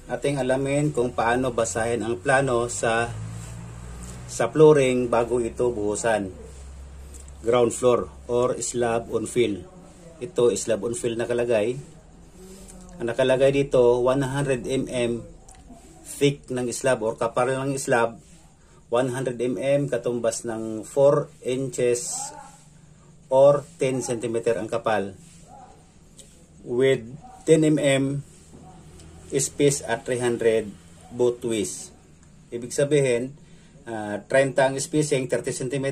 ating alamin kung paano basahin ang plano sa flooring bago ito buhusan. Ground floor or slab on fill. Ito slab on fill nakalagay. Ang nakalagay dito 100 mm thick ng slab or kapal ng slab, 100 mm katumbas ng 4 inches or 10 cm ang kapal with 10 mm space at 300 both ways. Ibig sabihin 30 ang spacing, 30 cm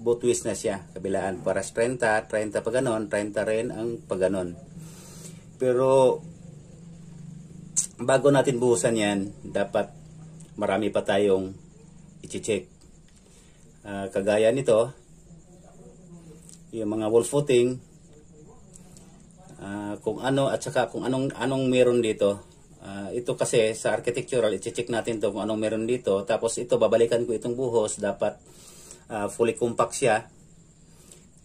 both ways na siya, kabilaan para 30 pa ganon, 30 rin ang paganon. Pero bago natin buhusan yan, dapat marami pa tayong i-check. Kagaya nito, yung mga wall footing, kung ano at saka kung anong meron dito. Ito kasi sa architectural, i-check natin to kung anong meron dito. Tapos ito, babalikan ko itong buhos, dapat fully compact siya.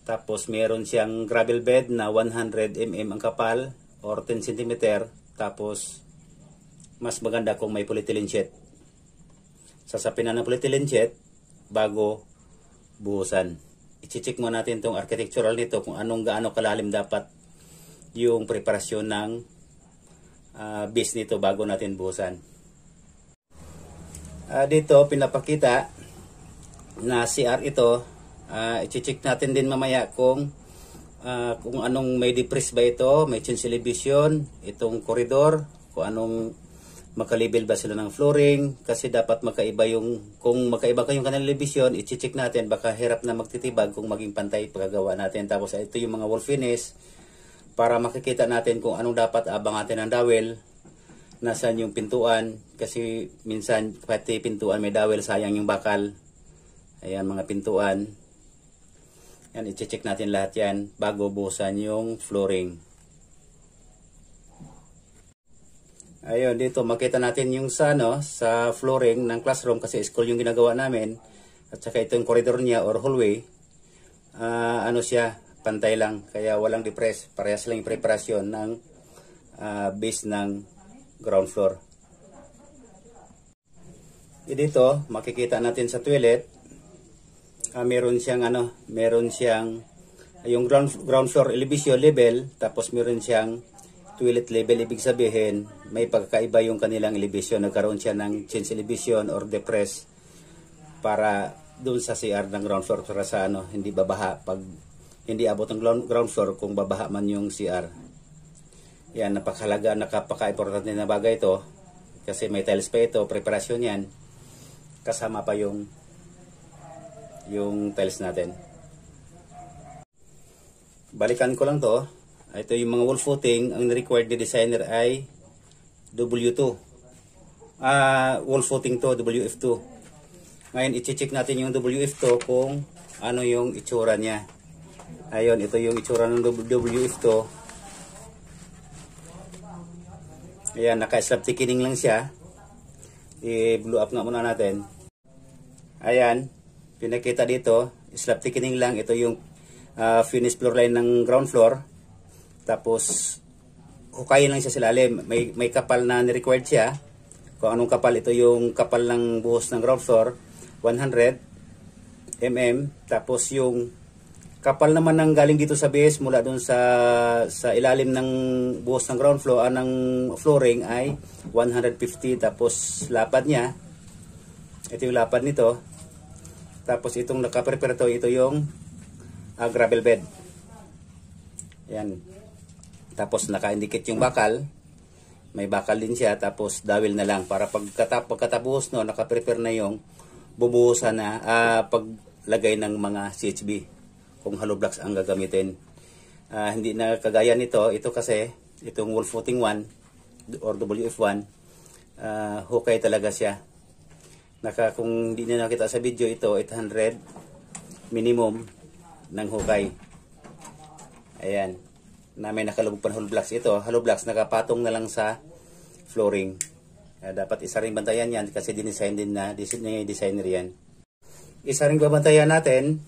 Tapos meron siyang gravel bed na 100 mm ang kapal or 10 cm. Tapos mas maganda kung may polyethylene sheet. Sasapin na ng polyethylene sheet bago buhusan. I-check mo natin itong architectural nito kung gaano kalalim dapat yung preparasyon ng base nito bago natin buhusan. Dito pinapakita na CR ito. I-check natin din mamaya kung anong may depress ba ito, may change elevation, itong corridor, kung anong makalibel ba sila ng flooring, kasi dapat magkaiba kung magkaiba kayong kanilang elevation, i-check natin, baka hirap na magtitibag kung maging pantay paggawa natin. Tapos ito yung mga wall finish, para makikita natin kung anong dapat abang natin ng dowel, nasan yung pintuan, kasi minsan pati pintuan may dowel, sayang yung bakal. Ayan mga pintuan. Yan, i-check natin lahat yan bago buhusan yung flooring. Ayun, dito makita natin yung sa flooring ng classroom, kasi school yung ginagawa namin. At saka ito yung corridor niya or hallway. Siya, pantay lang, kaya walang depress. Parehas lang yung preparasyon ng base ng ground floor. Dito, makikita natin sa toilet, meron siyang yung ground floor elevation level, tapos meron siyang toilet level. Ibig sabihin may pagkaiba yung kanilang elevation, nagkaroon siya ng change elevation or depress para doon sa CR ng ground floor, para sa hindi babaha pag hindi abot ng ground floor, kung babaha man yung CR. Yan, napaka-importante na bagay ito, kasi may tiles pa ito, preparasyon yan, kasama pa yung tiles natin. Balikan ko lang to. Ito yung mga wall footing, ang required ni designer ay W2. Wall footing to, WF2. Ngayon, i-check natin yung WF2 kung ano yung itsura niya. Ayun, ito yung itsura ng WF2. Ayan, naka-slab thickening lang siya. I-blow up nga muna natin. Ayan, pinakita dito, slab thickening lang. Ito yung finished floor line ng ground floor. Tapos hukayin lang siya sa ilalim. May kapal na ni-required siya. Kung anong kapal, ito yung kapal ng buhos ng ground floor, 100 mm. Tapos yung kapal naman ng galing dito sa base mula dun sa ilalim ng buhos ng ground floor, ng flooring ay 150. Tapos lapad niya, ito yung lapad nito. Tapos itong nakaprepare ito yung gravel bed. Yan. Tapos naka-indicate yung bakal. May bakal din siya. Tapos dowel na lang. Para pagkatapos naka-prepare na yung bubuhusan na paglagay ng mga CHB. Kung hollow blocks ang gagamitin. Hindi na kagaya nito. Ito kasi, itong wall footing 1 or WF1, hukay talaga siya. Kung hindi na nakita sa video, ito 800 minimum ng hukay. Ayan. Na may nakalubog pa hollow blocks. Ito, hollow blocks nakapatong na lang sa flooring. Dapat isa rin bantayan yan, kasi dinisign din na designer yan. Isa rin babantayan natin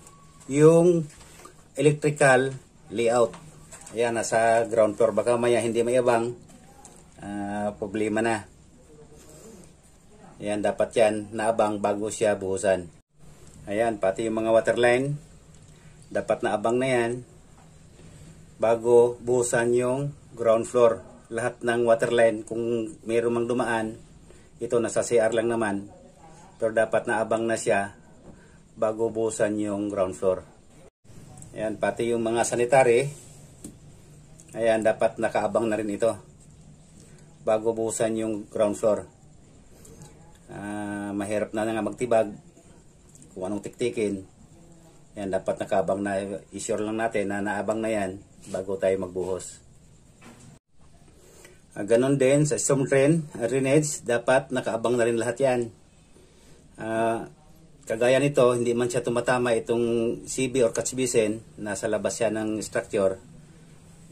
yung electrical layout. Ayan, nasa ground floor. Baka maya hindi mayabang, problema na. Ayan, dapat yan naabang bago siya buhusan. Ayan, pati yung mga waterline, dapat naabang na yan bago buhusan yung ground floor. Lahat ng waterline, kung mayroon mang dumaan, ito nasa CR lang naman. Pero dapat naabang na siya bago buhusan yung ground floor. Ayan, pati yung mga sanitary, ayan, dapat nakaabang na rin ito bago buhusan yung ground floor. Mahirap na nga magtibag kung anong tiktikin. Yan, dapat nakaabang na. I-sure lang natin na naabang na yan bago tayo magbuhos. Ganon din sa storm drain, drainage, dapat nakaabang na rin lahat yan. Kagaya nito, hindi man siya tumatama itong CB or catch basin, nasa labas siya ng structure.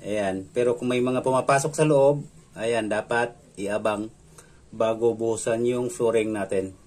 Ayan, pero kung may mga pumapasok sa loob, ayan, dapat iabang bago buhusan yung flooring natin.